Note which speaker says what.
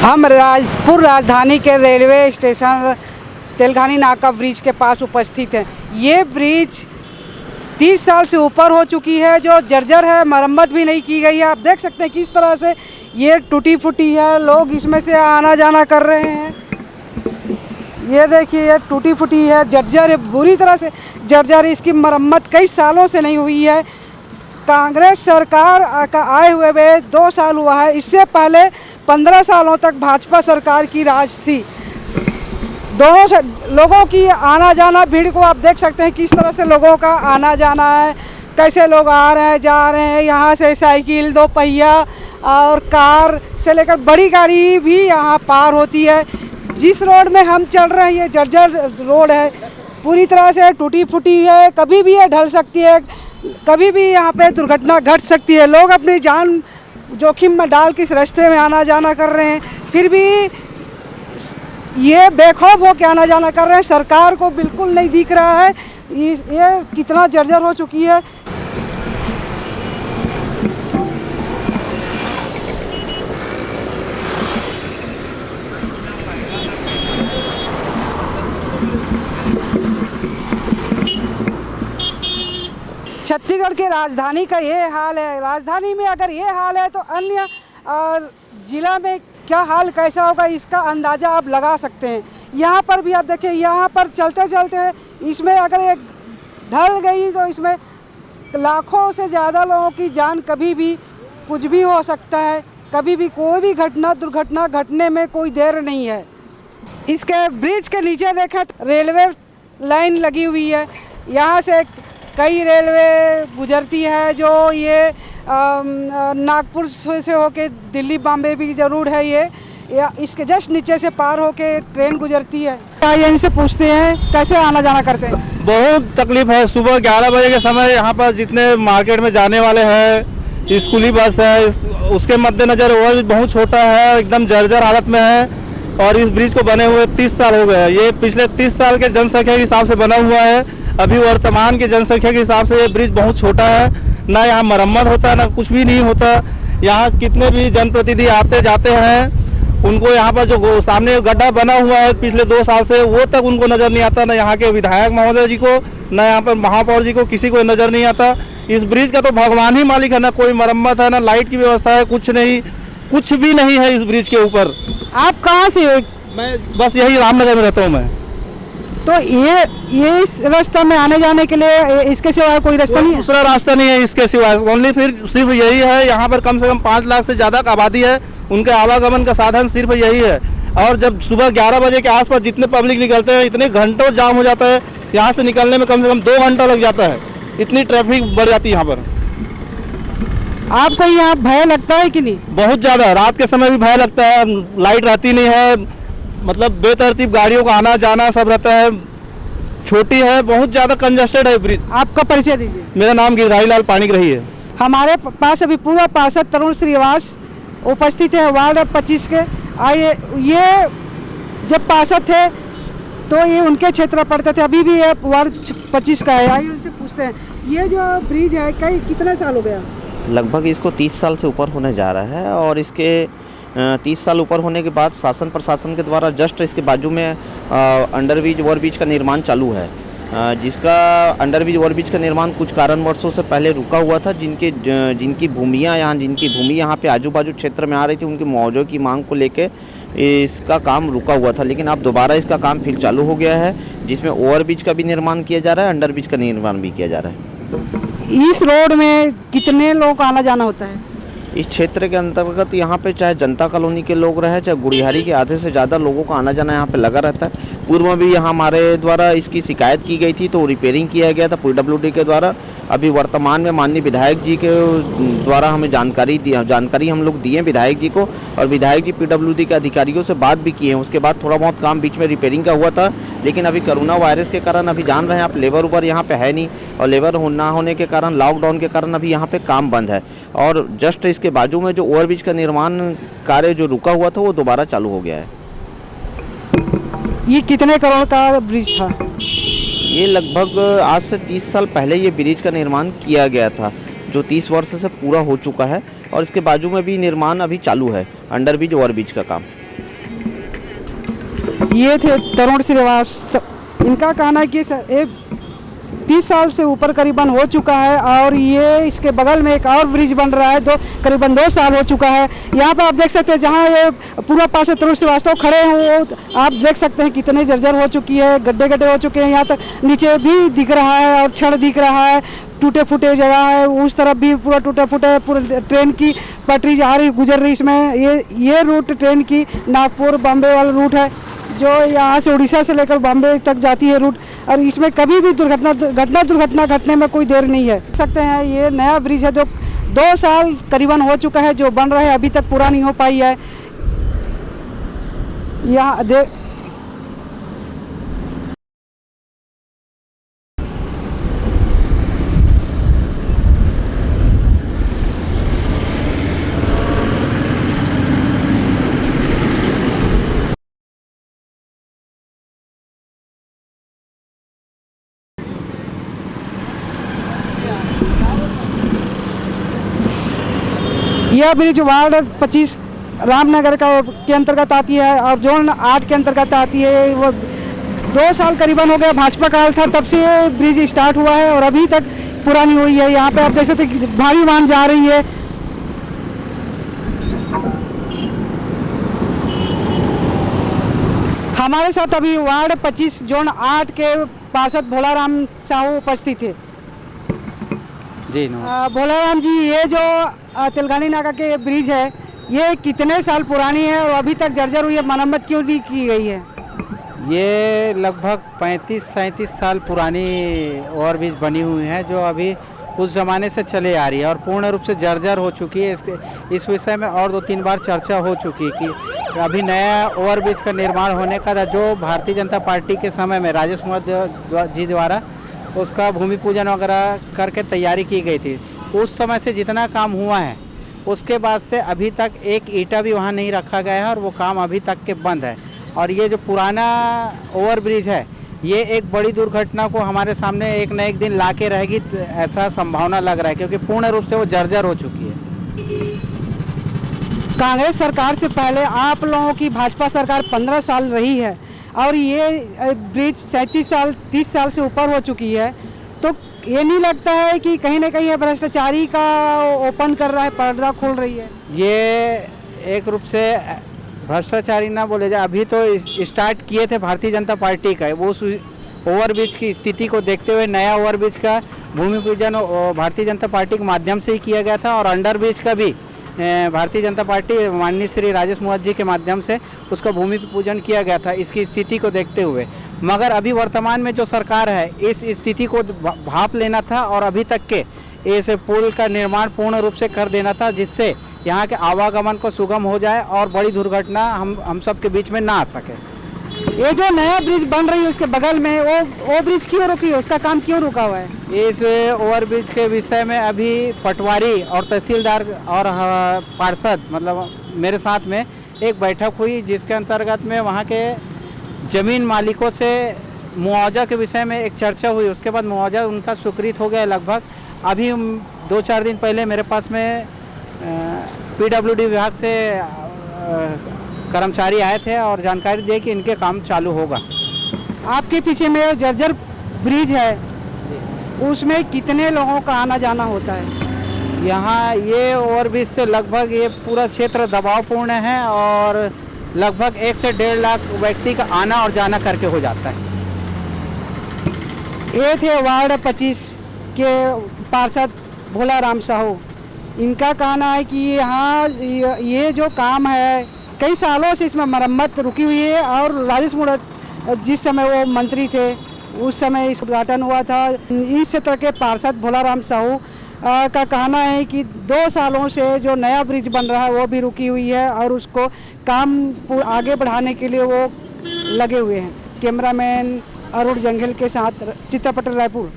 Speaker 1: हम राजपुर राजधानी के रेलवे स्टेशन तेलघानी नाका ब्रिज के पास उपस्थित हैं। ये ब्रिज 30 साल से ऊपर हो चुकी है, जो जर्जर है, मरम्मत भी नहीं की गई है। आप देख सकते हैं किस तरह से ये टूटी फूटी है, लोग इसमें से आना जाना कर रहे हैं। ये देखिए, ये टूटी फूटी है, जर्जर है, बुरी तरह से जर्जर है। इसकी मरम्मत कई सालों से नहीं हुई है। कांग्रेस सरकार का आए हुए 2 साल हुआ है। इससे पहले 15 सालों तक भाजपा सरकार की राज थी। दोनों से लोगों की आना जाना, भीड़ को आप देख सकते हैं किस तरह से लोगों का आना जाना है, कैसे लोग आ रहे हैं, जा रहे हैं। यहाँ से साइकिल, 2 पहिया और कार से लेकर बड़ी गाड़ी भी यहाँ पार होती है। जिस रोड में हम चल रहे हैं, ये जर्जर रोड है, पूरी तरह से टूटी फूटी है। कभी भी ये ढल सकती है, कभी भी यहाँ पे दुर्घटना घट सकती है। लोग अपनी जान जोखिम में डाल के इस रास्ते में आना जाना कर रहे हैं, फिर भी ये बेखौफ हो के आना जाना कर रहे हैं। सरकार को बिल्कुल नहीं दिख रहा है ये कितना जर्जर हो चुकी है। छत्तीसगढ़ के राजधानी का ये हाल है। राजधानी में अगर ये हाल है तो अन्य ज़िला में क्या हाल कैसा होगा, इसका अंदाज़ा आप लगा सकते हैं। यहाँ पर भी आप देखिए, यहाँ पर चलते चलते इसमें अगर एक ढल गई तो इसमें लाखों से ज़्यादा लोगों की जान, कभी भी कुछ भी हो सकता है। कभी भी कोई भी दुर्घटना घटने में कोई देर नहीं है। इसके ब्रिज के नीचे देखा रेलवे लाइन लगी हुई है। यहाँ से कई रेलवे गुजरती है, जो ये नागपुर से होके दिल्ली बॉम्बे भी ज़रूर है। ये या इसके जस्ट नीचे से पार होके ट्रेन गुजरती है। यहीं से पूछते हैं कैसे आना जाना करते हैं।
Speaker 2: बहुत तकलीफ है। सुबह 11 बजे के समय यहाँ पर जितने मार्केट में जाने वाले हैं, स्कूली बस है, उसके मद्देनज़र वो बहुत छोटा है, एकदम जर्जर हालत में है। और इस ब्रिज को बने हुए 30 साल हो गए। ये पिछले 30 साल के जनसंख्या के हिसाब से बना हुआ है। अभी वर्तमान के जनसंख्या के हिसाब से ये ब्रिज बहुत छोटा है। ना यहाँ मरम्मत होता है, ना कुछ भी नहीं होता। यहाँ कितने भी जनप्रतिनिधि आते जाते हैं, उनको यहाँ पर जो सामने गड्ढा बना हुआ है पिछले 2 साल से, वो तक उनको नज़र नहीं आता। ना यहाँ के विधायक महोदय जी को, ना यहाँ पर महापौर जी को, किसी को नज़र नहीं आता। इस ब्रिज का तो भगवान ही मालिक है। ना कोई मरम्मत है, ना लाइट की व्यवस्था है, कुछ नहीं, कुछ भी नहीं है इस ब्रिज के ऊपर।
Speaker 1: आप कहाँ से हो?
Speaker 2: मैं बस यही रामनगर में रहता हूँ मैं।
Speaker 1: तो ये इस रास्ते में आने जाने के लिए इसके सिवा कोई रास्ता नहीं है?
Speaker 2: दूसरा रास्ता नहीं है इसके सिवा, ओनली सिर्फ यही है। यहाँ पर कम से कम 5 लाख से ज़्यादा का आबादी है, उनके आवागमन का साधन सिर्फ यही है। और जब सुबह 11 बजे के आसपास जितने पब्लिक निकलते हैं, इतने घंटों जाम हो जाता है। यहाँ से निकलने में कम से कम 2 घंटा लग जाता है, इतनी ट्रैफिक बढ़ जाती है यहाँ पर।
Speaker 1: आपको यहाँ भय लगता है कि नहीं?
Speaker 2: बहुत ज़्यादा, रात के समय भी भय लगता है। लाइट रहती नहीं है, मतलब बेतरतीब गाड़ियों का आना जाना सब रहता है। छोटी है, बहुत ज़्यादा कंजस्टेड है ब्रिज।
Speaker 1: आपका परिचय दीजिए।
Speaker 2: मेरा नाम गिरिधारी लाल पाणिग्राही है।
Speaker 1: हमारे पास अभी पूरा पार्षद तरुण श्रीवास उपस्थित है, वार्ड 25 के। आइए, ये जब पार्षद थे तो ये उनके क्षेत्र पड़ते थे, अभी भी ये वार्ड 25 का है। आइए उनसे पूछते हैं, ये जो ब्रिज है कितना साल हो गया?
Speaker 3: लगभग इसको 30 साल से ऊपर होने जा रहा है। और इसके 30 साल ऊपर होने के बाद शासन प्रशासन के द्वारा जस्ट इसके बाजू में अंडरब्रिज ओवरब्रिज का निर्माण चालू है, जिसका अंडरब्रिज ओवरब्रिज का निर्माण कुछ कारणवशों से पहले रुका हुआ था। जिनकी भूमि यहाँ पे आजू बाजू क्षेत्र में आ रही थी, उनके मुआवजे की मांग को लेके इसका काम रुका हुआ था। लेकिन अब दोबारा इसका काम फिर चालू हो गया है, जिसमें ओवरब्रिज का भी निर्माण किया जा रहा है, अंडरब्रिज का निर्माण भी किया जा रहा है।
Speaker 1: इस रोड में कितने लोग आना जाना होता है?
Speaker 3: इस क्षेत्र के अंतर्गत यहाँ पे चाहे जनता कॉलोनी के लोग रहे, चाहे गुड़ियारी के, आधे से ज़्यादा लोगों का आना जाना यहाँ पे लगा रहता है। पूर्व में भी यहाँ हमारे द्वारा इसकी शिकायत की गई थी, तो रिपेयरिंग किया गया था PWD के द्वारा। अभी वर्तमान में माननीय विधायक जी के द्वारा हमें जानकारी हम लोग दिए विधायक जी को, और विधायक जी PWD के अधिकारियों से बात भी किए हैं। उसके बाद थोड़ा बहुत काम बीच में रिपेयरिंग का हुआ था, लेकिन अभी कोरोना वायरस के कारण, अभी जान रहे हैं आप, लेबर उबर यहाँ पे है नहीं, और लेबर ना होने के कारण, लॉकडाउन के कारण अभी यहाँ पे काम बंद है। और जस्ट इसके बाजू में जो ओवरब्रिज का निर्माण कार्य जो रुका हुआ था, वो दोबारा चालू हो गया है।
Speaker 1: ये कितने करोड़ का ब्रिज था?
Speaker 3: ये लगभग आज से 30 साल पहले ये ब्रिज का निर्माण किया गया था, जो 30 वर्ष से पूरा हो चुका है। और इसके बाजू में भी निर्माण अभी चालू है, अंडरब्रिज ओवरब्रिज का काम।
Speaker 1: ये थे तरुण श्रीवास्तव। इनका कहना है कि 30 साल से ऊपर करीबन हो चुका है और ये इसके बगल में एक और ब्रिज बन रहा है, करीबन 2 साल हो चुका है। यहाँ पर आप देख सकते हैं जहाँ ये पूर्व पार्षद तरुण श्रीवास्तव खड़े हैं वो आप देख सकते हैं कितने जर्जर हो चुकी है, गड्ढे गड्ढे हो चुके हैं। यहाँ तक नीचे भी दिख रहा है और छड़ दिख रहा है, टूटे फूटे जगह है, उस तरफ भी पूरा टूटा फूटा है। पूरा ट्रेन की पटरी जा रही गुजर रही इसमें। ये रूट ट्रेन की नागपुर बॉम्बे वाला रूट है जो यहाँ से उड़ीसा से लेकर बॉम्बे तक जाती है रूट, और इसमें कभी भी दुर्घटना घटने में कोई देर नहीं है। देख सकते हैं ये नया ब्रिज है जो 2 साल करीबन हो चुका है जो बन रहा है, अभी तक पूरा नहीं हो पाई है। यहाँ यह ब्रिज वार्ड 25 रामनगर के अंतर्गत आती है और जोन 8 के अंतर्गत आती है। वो 2 साल करीबन हो गया, भाजपा काल था तब से ये ब्रिज स्टार्ट हुआ है और अभी तक पूरा नहीं हुई है। यहाँ पे आप देख सकते हैं भारी वाहन जा रही है। हमारे साथ अभी वार्ड 25 जोन 8 के पार्षद भोलाराम साहू उपस्थित थे।
Speaker 2: जी
Speaker 1: भोलाराम जी, ये जो तेलंगानी नाका के ब्रिज है ये कितने साल पुरानी है और अभी तक जर्जर हुई है, मरम्मत क्यों नहीं की गई है?
Speaker 4: ये लगभग 35-37 साल पुरानी ओवरब्रिज बनी हुई है जो अभी उस ज़माने से चले आ रही है और पूर्ण रूप से जर्जर हो चुकी है। इस विषय में और 2-3 बार चर्चा हो चुकी है कि अभी नया ओवरब्रिज का निर्माण होने का था जो भारतीय जनता पार्टी के समय में राजेश कुमार जी द्वारा उसका भूमि पूजन वगैरह करके तैयारी की गई थी। उस समय से जितना काम हुआ है उसके बाद से अभी तक एक ईंटा भी वहाँ नहीं रखा गया है और वो काम अभी तक के बंद है। और ये जो पुराना ओवरब्रिज है ये एक बड़ी दुर्घटना को हमारे सामने एक न एक दिन ला के रहेगी, ऐसा संभावना लग रहा है क्योंकि पूर्ण रूप से वो जर्जर हो चुकी है।
Speaker 1: कांग्रेस सरकार से पहले आप लोगों की भाजपा सरकार 15 साल रही है और ये ब्रिज 30 साल से ऊपर हो चुकी है, तो ये नहीं लगता है कि कहीं ना कहीं भ्रष्टाचारी का ओपन कर रहा है, पर्दा खोल रही है?
Speaker 4: ये एक रूप से भ्रष्टाचारी ना बोले जाए, अभी तो स्टार्ट किए थे भारतीय जनता पार्टी का। वो उस ओवरब्रिज की स्थिति को देखते हुए नया ओवरब्रिज का भूमि पूजन भारतीय जनता पार्टी के माध्यम से ही किया गया था और अंडरब्रिज का भी भारतीय जनता पार्टी माननीय श्री राजेश कुमार जी के माध्यम से उसका भूमि पूजन किया गया था इसकी स्थिति को देखते हुए। मगर अभी वर्तमान में जो सरकार है इस स्थिति को भांप लेना था और अभी तक के इस पुल का निर्माण पूर्ण रूप से कर देना था जिससे यहाँ के आवागमन को सुगम हो जाए और बड़ी दुर्घटना हम सब के बीच में ना आ सके।
Speaker 1: ये जो नया ब्रिज बन रही है उसके बगल में वो ब्रिज क्यों रुकी है, उसका काम क्यों रुका हुआ है?
Speaker 4: इस ओवरब्रिज के विषय में अभी पटवारी और तहसीलदार और पार्षद मतलब मेरे साथ में एक बैठक हुई जिसके अंतर्गत में वहाँ के ज़मीन मालिकों से मुआवजा के विषय में एक चर्चा हुई। उसके बाद मुआवजा उनका स्वीकृत हो गया लगभग। अभी 2-4 दिन पहले मेरे पास में PWD विभाग से कर्मचारी आए थे और जानकारी दी कि इनके काम चालू होगा।
Speaker 1: आपके पीछे में जर्जर ब्रिज है उसमें कितने लोगों का आना जाना होता है?
Speaker 4: यहाँ ये ओवरब्रिज से लगभग ये पूरा क्षेत्र दबावपूर्ण है और लगभग 1 से 1.5 लाख व्यक्ति का आना और जाना करके हो जाता है।
Speaker 1: ये थे वार्ड 25 के पार्षद भोलाराम साहू। इनका कहना है कि यहाँ ये जो काम है कई सालों से इसमें मरम्मत रुकी हुई है और राजेश कुमार जिस समय वो मंत्री थे उस समय इस उद्घाटन हुआ था। इस क्षेत्र के पार्षद भोलाराम साहू का कहना है कि 2 सालों से जो नया ब्रिज बन रहा है वो भी रुकी हुई है और उसको काम आगे बढ़ाने के लिए वो लगे हुए हैं। कैमरामैन अरुण जंगल के साथ चित्रा पटेल, रायपुर।